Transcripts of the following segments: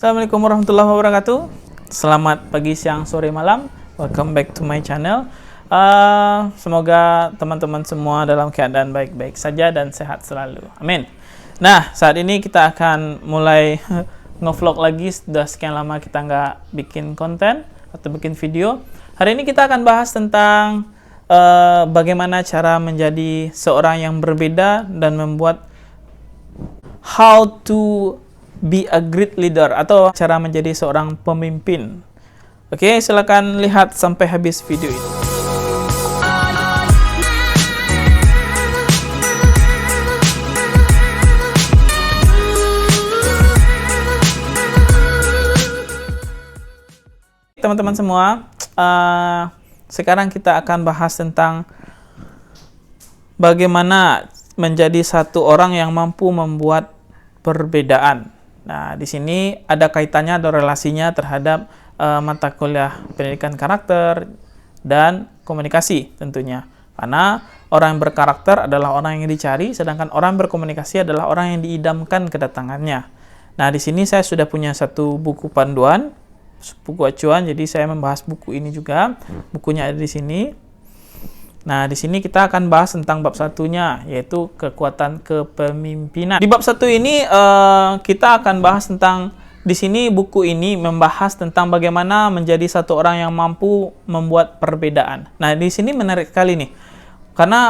Assalamualaikum warahmatullahi wabarakatuh. Selamat pagi, siang, sore, malam. Welcome back to my channel. Semoga teman-teman semua dalam keadaan baik-baik saja dan sehat selalu. Amin. Nah, saat ini kita akan mulai ngevlog lagi. Sudah sekian lama kita nggak bikin konten atau bikin video. Hari ini kita akan bahas tentang bagaimana cara menjadi seorang yang berbeda dan membuat how to be a great leader atau cara menjadi seorang pemimpin. Oke, silakan lihat sampai habis video ini. Teman-teman semua, sekarang kita akan bahas tentang bagaimana menjadi satu orang yang mampu membuat perbedaan. Nah, di sini ada kaitannya, ada relasinya terhadap mata kuliah pendidikan karakter dan komunikasi tentunya. Karena orang yang berkarakter adalah orang yang dicari, sedangkan orang yang berkomunikasi adalah orang yang diidamkan kedatangannya. Nah, di sini saya sudah punya satu buku panduan, buku acuan, jadi saya membahas buku ini juga. Bukunya ada di sini. Nah, di sini kita akan bahas tentang bab satunya, yaitu kekuatan kepemimpinan. Di bab satu ini kita akan bahas tentang, di sini buku ini membahas tentang bagaimana menjadi satu orang yang mampu membuat perbedaan. Nah, di sini menarik sekali nih, karena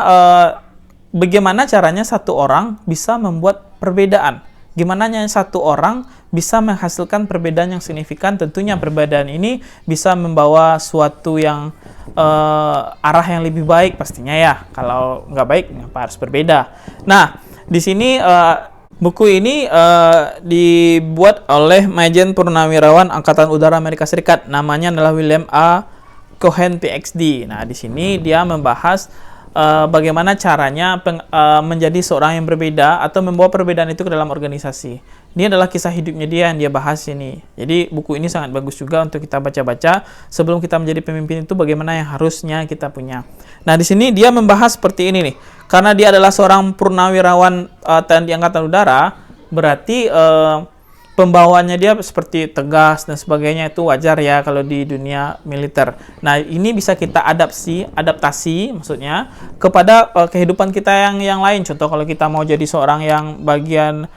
bagaimana caranya satu orang bisa membuat perbedaan. Gimana satu orang bisa menghasilkan perbedaan yang signifikan. Tentunya perbedaan ini bisa membawa suatu yang arah yang lebih baik pastinya ya. Kalau nggak baik, ngapa harus berbeda? Nah, di sini buku ini dibuat oleh Majen Purnawirawan Angkatan Udara Amerika Serikat. Namanya adalah William A. Cohen PhD. Nah, di sini dia membahas bagaimana caranya menjadi seorang yang berbeda atau membawa perbedaan itu ke dalam organisasi. Ini adalah kisah hidupnya dia yang dia bahas ini. Jadi buku ini sangat bagus juga untuk kita baca-baca sebelum kita menjadi pemimpin itu, bagaimana yang harusnya kita punya. Nah, di sini dia membahas seperti ini nih. Karena dia adalah seorang purnawirawan TNI Angkatan Udara, berarti pembawaannya dia seperti tegas dan sebagainya, itu wajar ya kalau di dunia militer. Nah, ini bisa kita adaptasi maksudnya kepada kehidupan kita yang lain. Contoh, kalau kita mau jadi seorang yang bagian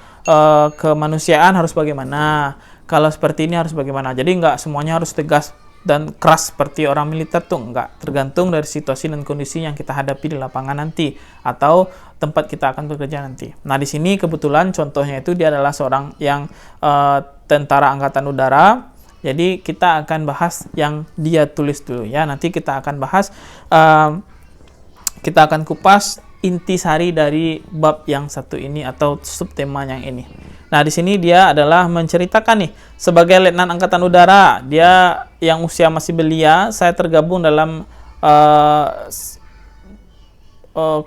kemanusiaan harus bagaimana, kalau seperti ini harus bagaimana. Jadi nggak semuanya harus tegas dan keras seperti orang militer tuh, nggak. Tergantung dari situasi dan kondisi yang kita hadapi di lapangan nanti atau tempat kita akan bekerja nanti. Nah, di sini kebetulan contohnya itu dia adalah seorang yang tentara angkatan udara. Jadi kita akan bahas yang dia tulis dulu ya. Nanti kita akan bahas, kita akan kupas intisari dari bab yang satu ini atau subtema yang ini. Nah, di sini dia adalah menceritakan nih, sebagai letnan angkatan udara, dia yang usia masih belia, saya tergabung dalam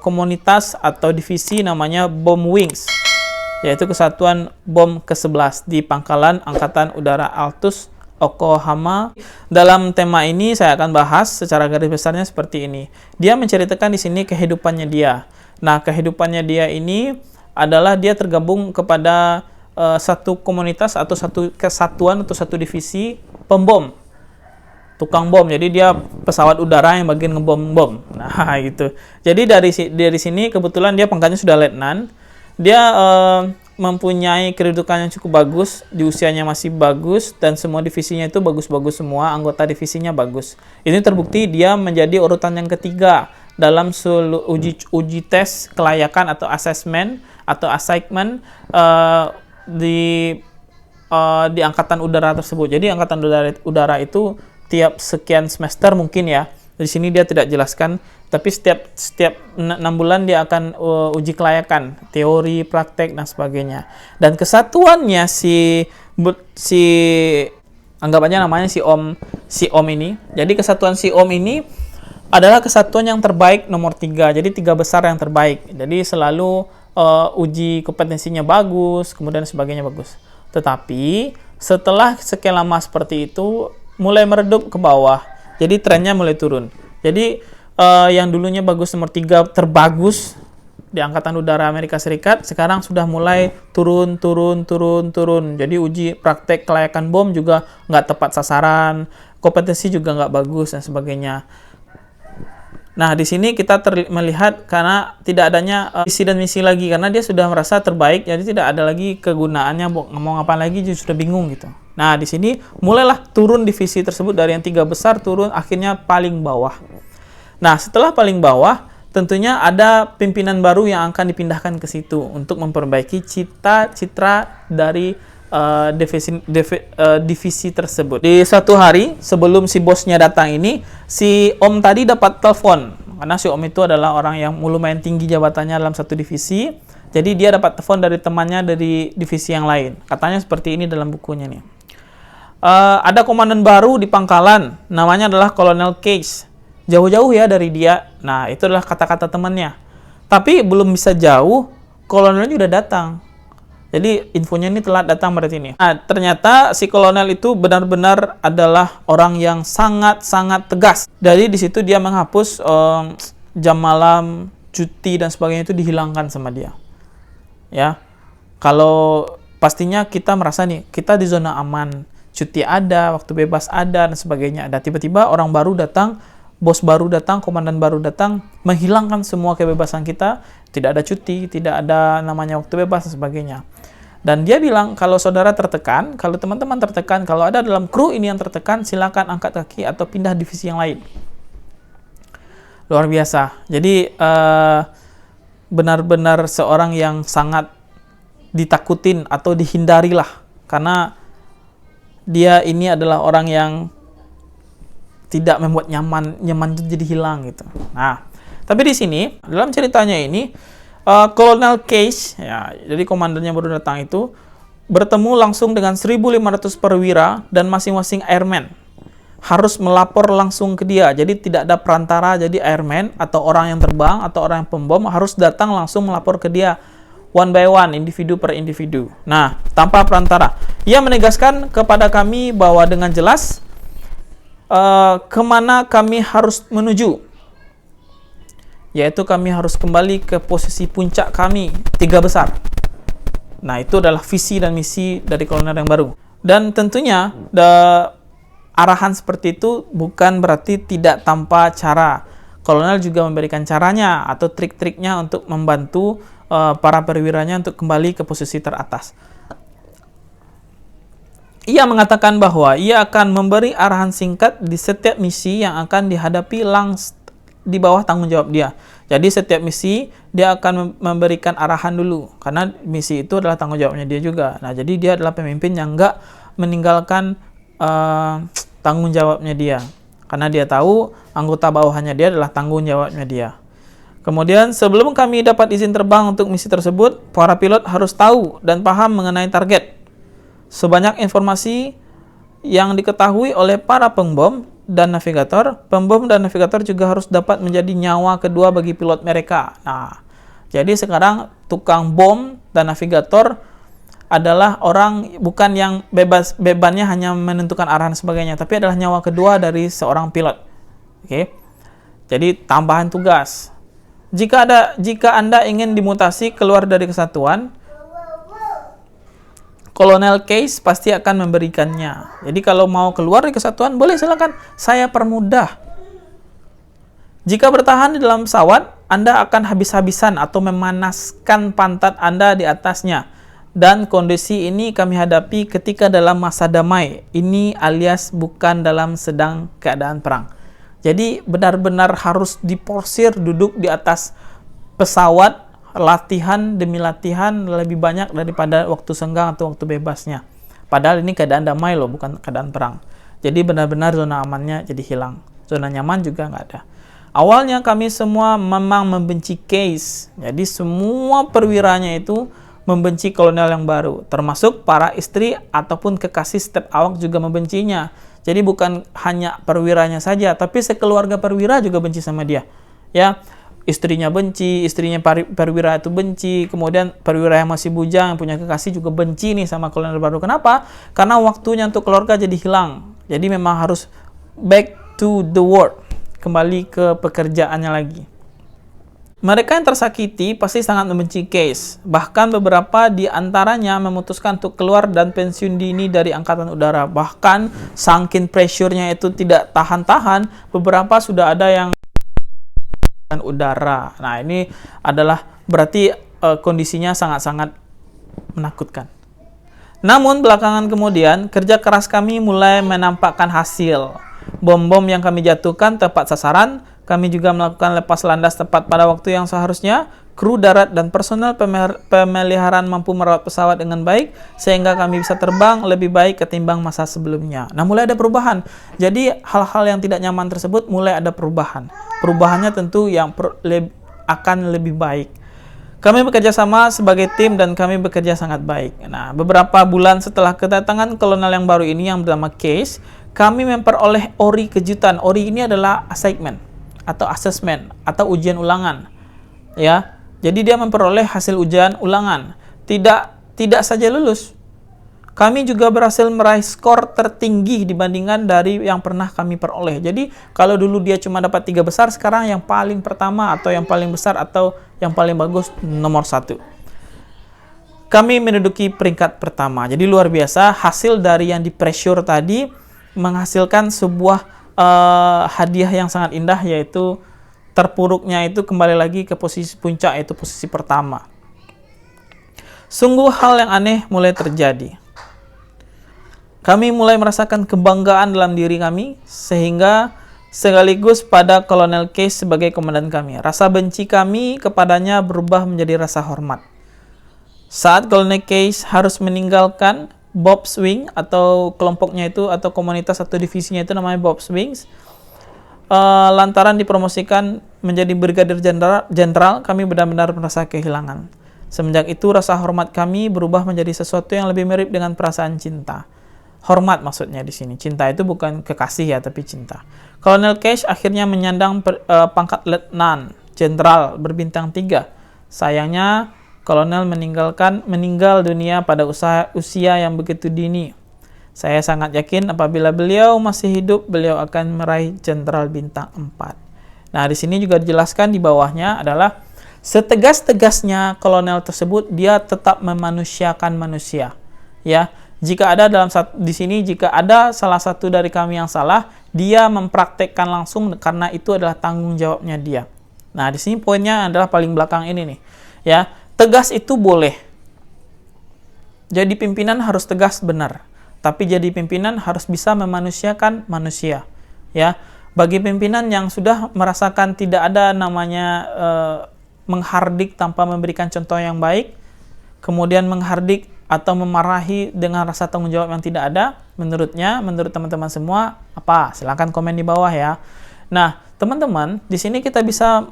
komunitas atau divisi namanya Bomb Wings, yaitu kesatuan bom ke-11 di Pangkalan Angkatan Udara Altus, Oklahoma. Dalam tema ini saya akan bahas secara garis besarnya seperti ini. Dia menceritakan di sini kehidupannya dia. Nah, kehidupannya dia ini adalah dia tergabung kepada satu komunitas atau satu kesatuan atau satu divisi pembom, tukang bom. Jadi dia pesawat udara yang bagian ngebom-bom. Nah, gitu. Jadi dari sini kebetulan dia pangkatnya sudah letnan. Dia mempunyai kedudukan yang cukup bagus, di usianya masih bagus, dan semua divisinya itu bagus-bagus semua, anggota divisinya bagus. Ini terbukti dia menjadi urutan yang ketiga dalam uji tes kelayakan atau assessment atau assignment di angkatan udara tersebut. Jadi angkatan udara itu tiap sekian semester mungkin ya. Di sini dia tidak jelaskan, tapi setiap 6 bulan dia akan uji kelayakan, teori, praktek dan sebagainya. Dan kesatuannya si anggap aja namanya si Om ini. Jadi kesatuan si Om ini adalah kesatuan yang terbaik nomor 3. Jadi 3 besar yang terbaik. Jadi selalu uji kompetensinya bagus, kemudian sebagainya bagus. Tetapi setelah sekian lama seperti itu mulai meredup ke bawah. Jadi trennya mulai turun. Jadi yang dulunya bagus nomor 3 terbagus di Angkatan Udara Amerika Serikat, sekarang sudah mulai turun. Jadi uji praktek kelayakan bom juga nggak tepat sasaran, kompetensi juga nggak bagus, dan sebagainya. Nah, di sini kita melihat karena tidak adanya visi dan misi lagi, karena dia sudah merasa terbaik, jadi tidak ada lagi kegunaannya, ngomong apa lagi, dia sudah bingung gitu. Nah, di sini mulailah turun divisi tersebut dari yang 3 besar turun, akhirnya paling bawah. Nah, setelah paling bawah, tentunya ada pimpinan baru yang akan dipindahkan ke situ untuk memperbaiki citra dari divisi tersebut. Di suatu hari sebelum si bosnya datang ini, si Om tadi dapat telepon, karena si Om itu adalah orang yang lumayan tinggi jabatannya dalam satu divisi. Jadi dia dapat telepon dari temannya dari divisi yang lain. Katanya seperti ini dalam bukunya nih. Ada komandan baru di pangkalan, namanya adalah Kolonel Case. Jauh-jauh ya dari dia. Nah, itu adalah kata-kata temannya. Tapi belum bisa jauh, kolonelnya udah datang. Jadi infonya ini telat datang berarti ini. Nah, ternyata si kolonel itu benar-benar adalah orang yang sangat-sangat tegas. Jadi di situ dia menghapus jam malam, cuti dan sebagainya itu dihilangkan sama dia. Ya. Kalau pastinya kita merasa nih, kita di zona aman, cuti ada, waktu bebas ada dan sebagainya ada. Tiba-tiba orang baru datang, bos baru datang, komandan baru datang, menghilangkan semua kebebasan kita, tidak ada cuti, tidak ada namanya waktu bebas dan sebagainya. Dan dia bilang, kalau saudara tertekan, kalau teman-teman tertekan, kalau ada dalam kru ini yang tertekan, silakan angkat kaki atau pindah divisi yang lain. Luar biasa. Jadi benar-benar seorang yang sangat ditakutin atau dihindari lah, karena dia ini adalah orang yang tidak membuat nyaman itu jadi hilang gitu. Nah, tapi di sini dalam ceritanya ini Kolonel Case, ya, jadi komandannya baru datang itu bertemu langsung dengan 1.500 perwira dan masing-masing airman harus melapor langsung ke dia. Jadi tidak ada perantara, jadi airman atau orang yang terbang atau orang yang pembom harus datang langsung melapor ke dia, one by one, individu per individu. Nah, tanpa perantara. Ia menegaskan kepada kami bahwa dengan jelas kemana kami harus menuju, yaitu kami harus kembali ke posisi puncak kami, 3 besar. Nah, itu adalah visi dan misi dari kolonel yang baru. Dan tentunya arahan seperti itu bukan berarti tidak tanpa cara. Kolonel juga memberikan caranya atau trik-triknya untuk membantu para perwiranya untuk kembali ke posisi teratas. Ia mengatakan bahwa ia akan memberi arahan singkat di setiap misi yang akan dihadapi di bawah tanggung jawab dia. Jadi setiap misi dia akan memberikan arahan dulu, karena misi itu adalah tanggung jawabnya dia juga. Nah, jadi dia adalah pemimpin yang enggak meninggalkan tanggung jawabnya dia, karena dia tahu anggota bawahannya dia adalah tanggung jawabnya dia. Kemudian sebelum kami dapat izin terbang untuk misi tersebut, para pilot harus tahu dan paham mengenai target. Sebanyak informasi yang diketahui oleh para pembom dan navigator, pembom dan navigator juga harus dapat menjadi nyawa kedua bagi pilot mereka. Nah, jadi sekarang tukang bom dan navigator adalah orang bukan yang bebannya hanya menentukan arahan sebagainya, tapi adalah nyawa kedua dari seorang pilot. Oke. Jadi tambahan tugas. Jika Anda ingin dimutasi keluar dari kesatuan, Kolonel Case pasti akan memberikannya. Jadi kalau mau keluar dari kesatuan, boleh silakan, saya permudah. Jika bertahan di dalam pesawat, Anda akan habis-habisan atau memanaskan pantat Anda di atasnya. Dan kondisi ini kami hadapi ketika dalam masa damai. Ini alias bukan dalam sedang keadaan perang. Jadi benar-benar harus diporsir duduk di atas pesawat, latihan demi latihan lebih banyak daripada waktu senggang atau waktu bebasnya. Padahal ini keadaan damai loh, bukan keadaan perang. Jadi benar-benar zona amannya jadi hilang. Zona nyaman juga nggak ada. Awalnya kami semua memang membenci Case. Jadi semua perwiranya itu membenci kolonel yang baru. Termasuk para istri ataupun kekasih step awak juga membencinya. Jadi bukan hanya perwiranya saja, tapi sekeluarga perwira juga benci sama dia. Ya. Istrinya benci, istrinya perwira itu benci, kemudian perwira yang masih bujang, yang punya kekasih juga benci nih sama kolonel baru. Kenapa? Karena waktunya untuk keluarga jadi hilang. Jadi memang harus back to the work, kembali ke pekerjaannya lagi. Mereka yang tersakiti pasti sangat membenci Case. Bahkan beberapa di antaranya memutuskan untuk keluar dan pensiun dini dari Angkatan Udara. Bahkan saking pressure-nya itu tidak tahan-tahan, beberapa sudah ada yang udara. Nah, ini adalah berarti kondisinya sangat-sangat menakutkan. Namun belakangan kemudian, kerja keras kami mulai menampakkan hasil. Bom-bom yang kami jatuhkan tepat sasaran. Kami juga melakukan lepas landas tepat pada waktu yang seharusnya. Kru darat dan personel pemeliharaan mampu merawat pesawat dengan baik, sehingga kami bisa terbang lebih baik ketimbang masa sebelumnya. Nah, mulai ada perubahan. Jadi, hal-hal yang tidak nyaman tersebut mulai ada perubahan. Perubahannya tentu yang akan lebih baik. Kami bekerja sama sebagai tim dan kami bekerja sangat baik. Nah, beberapa bulan setelah kedatangan kolonel yang baru ini yang bernama Case, kami memperoleh ORI kejutan. ORI ini adalah assignment atau assessment atau ujian ulangan. Ya. Jadi dia memperoleh hasil ujian ulangan. Tidak saja lulus. Kami juga berhasil meraih skor tertinggi dibandingkan dari yang pernah kami peroleh. Jadi kalau dulu dia cuma dapat 3 besar, sekarang yang paling pertama atau yang paling besar atau yang paling bagus nomor 1. Kami menduduki peringkat pertama. Jadi luar biasa, hasil dari yang di pressure tadi menghasilkan sebuah hadiah yang sangat indah, yaitu terpuruknya itu kembali lagi ke posisi puncak, yaitu posisi pertama. Sungguh hal yang aneh mulai terjadi. Kami mulai merasakan kebanggaan dalam diri kami, sehingga sekaligus pada Kolonel Case sebagai komandan kami. Rasa benci kami kepadanya berubah menjadi rasa hormat. Saat Kolonel Case harus meninggalkan Bob's Wing atau kelompoknya itu atau komunitas atau divisinya itu namanya Bob's Wings, lantaran dipromosikan menjadi brigadir jenderal, kami benar-benar merasa kehilangan. Semenjak itu rasa hormat kami berubah menjadi sesuatu yang lebih mirip dengan perasaan cinta. Hormat maksudnya di sini. Cinta itu bukan kekasih ya, tapi cinta. Kolonel Case akhirnya menyandang pangkat letnan jenderal berbintang 3. Sayangnya Kolonel meninggal dunia pada usia yang begitu dini. Saya sangat yakin apabila beliau masih hidup, beliau akan meraih jenderal bintang 4. Nah, di sini juga dijelaskan di bawahnya adalah setegas-tegasnya kolonel tersebut dia tetap memanusiakan manusia. Ya, jika ada jika ada salah satu dari kami yang salah, dia mempraktekkan langsung karena itu adalah tanggung jawabnya dia. Nah, di sini poinnya adalah paling belakang ini nih. Ya, tegas itu boleh. Jadi pimpinan harus tegas benar. Tapi jadi pimpinan harus bisa memanusiakan manusia. Ya, bagi pimpinan yang sudah merasakan tidak ada namanya menghardik tanpa memberikan contoh yang baik, kemudian menghardik atau memarahi dengan rasa tanggung jawab yang tidak ada, menurut teman-teman semua apa? Silakan komen di bawah ya. Nah, teman-teman, di sini kita bisa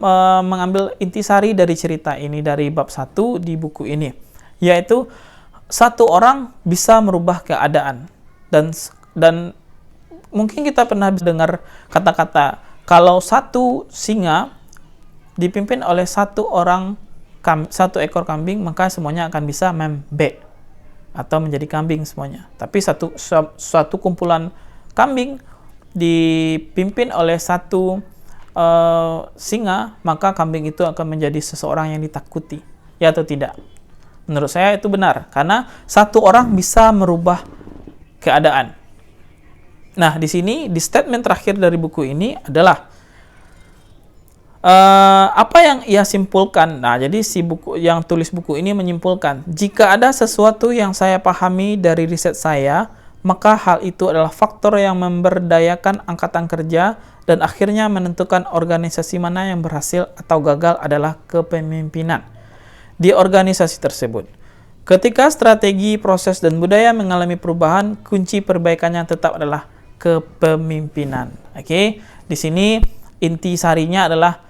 mengambil intisari dari cerita ini dari bab 1 di buku ini, yaitu satu orang bisa merubah keadaan. Dan mungkin kita pernah dengar kata-kata kalau satu singa dipimpin oleh satu ekor kambing, maka semuanya akan bisa membek atau menjadi kambing semuanya. Tapi suatu kumpulan kambing dipimpin oleh satu singa, maka kambing itu akan menjadi seseorang yang ditakuti. Ya atau tidak? Menurut saya itu benar, karena satu orang bisa merubah keadaan. Nah, di sini di statement terakhir dari buku ini adalah apa yang ia simpulkan. Nah, jadi si buku yang tulis buku ini menyimpulkan, jika ada sesuatu yang saya pahami dari riset saya, maka hal itu adalah faktor yang memberdayakan angkatan kerja dan akhirnya menentukan organisasi mana yang berhasil atau gagal adalah kepemimpinan di organisasi tersebut. Ketika strategi, proses, dan budaya mengalami perubahan, kunci perbaikannya tetap adalah kepemimpinan. Oke, di sini inti sarinya adalah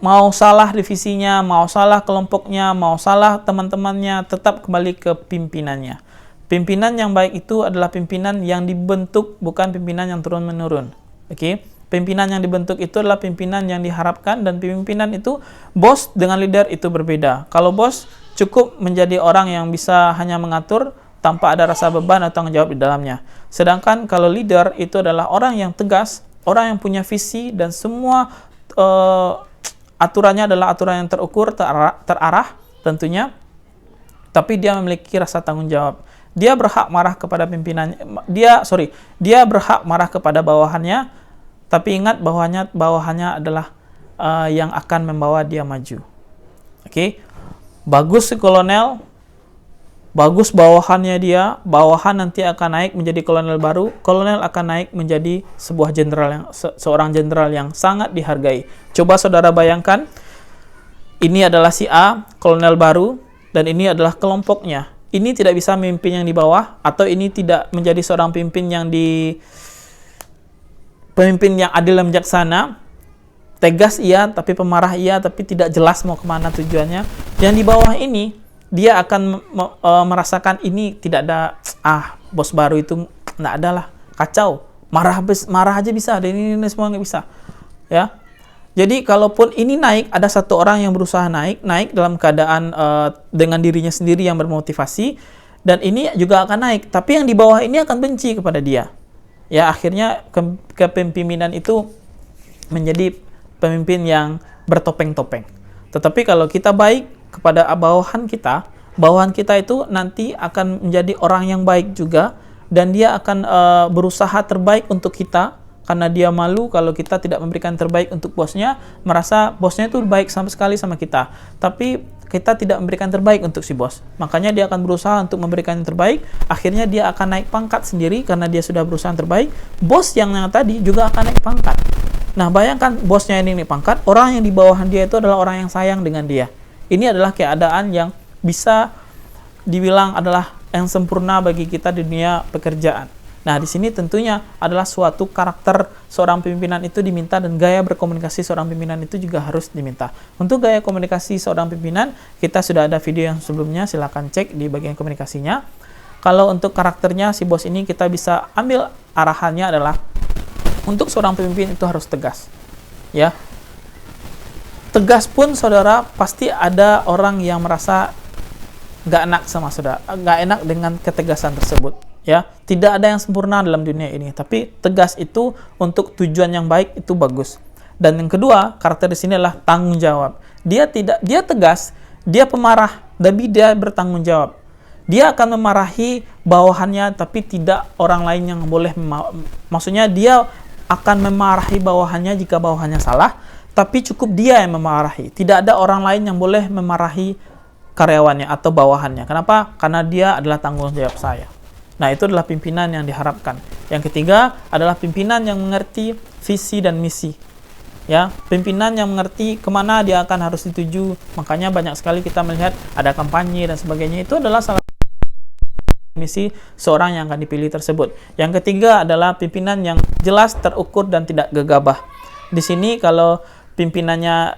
mau salah divisinya, mau salah kelompoknya, mau salah teman-temannya, tetap kembali ke pimpinannya. Pimpinan yang baik itu adalah pimpinan yang dibentuk, bukan pimpinan yang turun-menurun. Oke, pimpinan yang dibentuk itu adalah pimpinan yang diharapkan, dan pimpinan itu bos dengan leader itu berbeda. Kalau bos cukup menjadi orang yang bisa hanya mengatur tanpa ada rasa beban atau tanggung jawab di dalamnya. Sedangkan kalau leader itu adalah orang yang tegas, orang yang punya visi dan semua aturannya adalah aturan yang terukur, terarah tentunya, tapi dia memiliki rasa tanggung jawab. Dia berhak marah kepada pimpinannya, dia berhak marah kepada bawahannya, tapi ingat bawahannya adalah yang akan membawa dia maju. Oke. Bagus si kolonel, bagus bawahannya dia, bawahan nanti akan naik menjadi kolonel baru, kolonel akan naik menjadi seorang jenderal yang sangat dihargai. Coba saudara bayangkan, ini adalah si A, kolonel baru, dan ini adalah kelompoknya. Ini tidak bisa memimpin yang di bawah, atau ini tidak menjadi seorang pemimpin yang adil dan bijaksana. Tegas iya, tapi pemarah iya, tapi tidak jelas mau kemana tujuannya. Yang di bawah ini, dia akan merasakan ini tidak ada, bos baru itu nggak ada lah, kacau, marah aja bisa, dan ini semua nggak bisa, ya. Jadi kalaupun ini naik, ada satu orang yang berusaha naik dalam keadaan dengan dirinya sendiri yang bermotivasi, dan ini juga akan naik, tapi yang di bawah ini akan benci kepada dia. Ya, akhirnya kepemimpinan itu menjadi pemimpin yang bertopeng-topeng. Tetapi kalau kita baik kepada bawahan kita itu nanti akan menjadi orang yang baik juga, dan dia akan berusaha terbaik untuk kita, karena dia malu kalau kita tidak memberikan terbaik untuk bosnya, merasa bosnya itu baik sama sekali sama kita, tapi kita tidak memberikan terbaik untuk si bos. Makanya dia akan berusaha untuk memberikan yang terbaik, akhirnya dia akan naik pangkat sendiri karena dia sudah berusaha yang terbaik. Bos yang tadi juga akan naik pangkat. Nah, bayangkan bosnya ini naik pangkat, orang yang di bawahan dia itu adalah orang yang sayang dengan dia. Ini adalah keadaan yang bisa dibilang adalah yang sempurna bagi kita di dunia pekerjaan. Nah, di sini tentunya adalah suatu karakter seorang pimpinan itu diminta, dan gaya berkomunikasi seorang pimpinan itu juga harus diminta. Untuk gaya komunikasi seorang pimpinan, kita sudah ada video yang sebelumnya, silahkan cek di bagian komunikasinya. Kalau untuk karakternya si bos ini, kita bisa ambil arahannya adalah untuk seorang pemimpin itu harus tegas. Ya. Tegas pun saudara, pasti ada orang yang merasa nggak enak sama saudara, nggak enak dengan ketegasan tersebut. Ya, tidak ada yang sempurna dalam dunia ini, tapi tegas itu untuk tujuan yang baik itu bagus. Dan yang kedua, karakter di sini adalah tanggung jawab. Dia tegas, dia pemarah, tapi dia bertanggung jawab. Dia akan memarahi bawahannya, tapi tidak orang lain yang boleh maksudnya dia akan memarahi bawahannya jika bawahannya salah, tapi cukup dia yang memarahi. Tidak ada orang lain yang boleh memarahi karyawannya atau bawahannya. Kenapa? Karena dia adalah tanggung jawab saya. Nah, itu adalah pimpinan yang diharapkan. Yang ketiga adalah pimpinan yang mengerti visi dan misi. Ya, pimpinan yang mengerti kemana dia akan harus dituju. Makanya banyak sekali kita melihat ada kampanye dan sebagainya. Itu adalah salah satu misi seorang yang akan dipilih tersebut. Yang ketiga adalah pimpinan yang jelas, terukur, dan tidak gegabah. Di sini kalau pimpinannya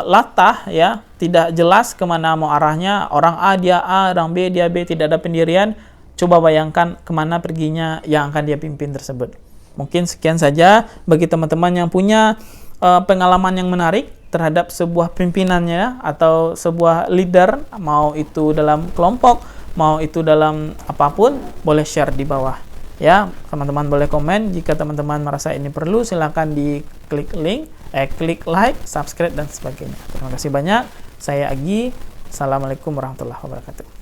latah, ya, tidak jelas kemana mau arahnya, orang A dia A, orang B dia B, tidak ada pendirian. Coba bayangkan kemana perginya yang akan dia pimpin tersebut. Mungkin sekian saja bagi teman-teman yang punya pengalaman yang menarik terhadap sebuah pimpinannya atau sebuah leader, mau itu dalam kelompok, mau itu dalam apapun, boleh share di bawah. Ya, teman-teman boleh komen. Jika teman-teman merasa ini perlu, silakan diklik link, klik like, subscribe, dan sebagainya. Terima kasih banyak. Saya Agi. Assalamualaikum warahmatullahi wabarakatuh.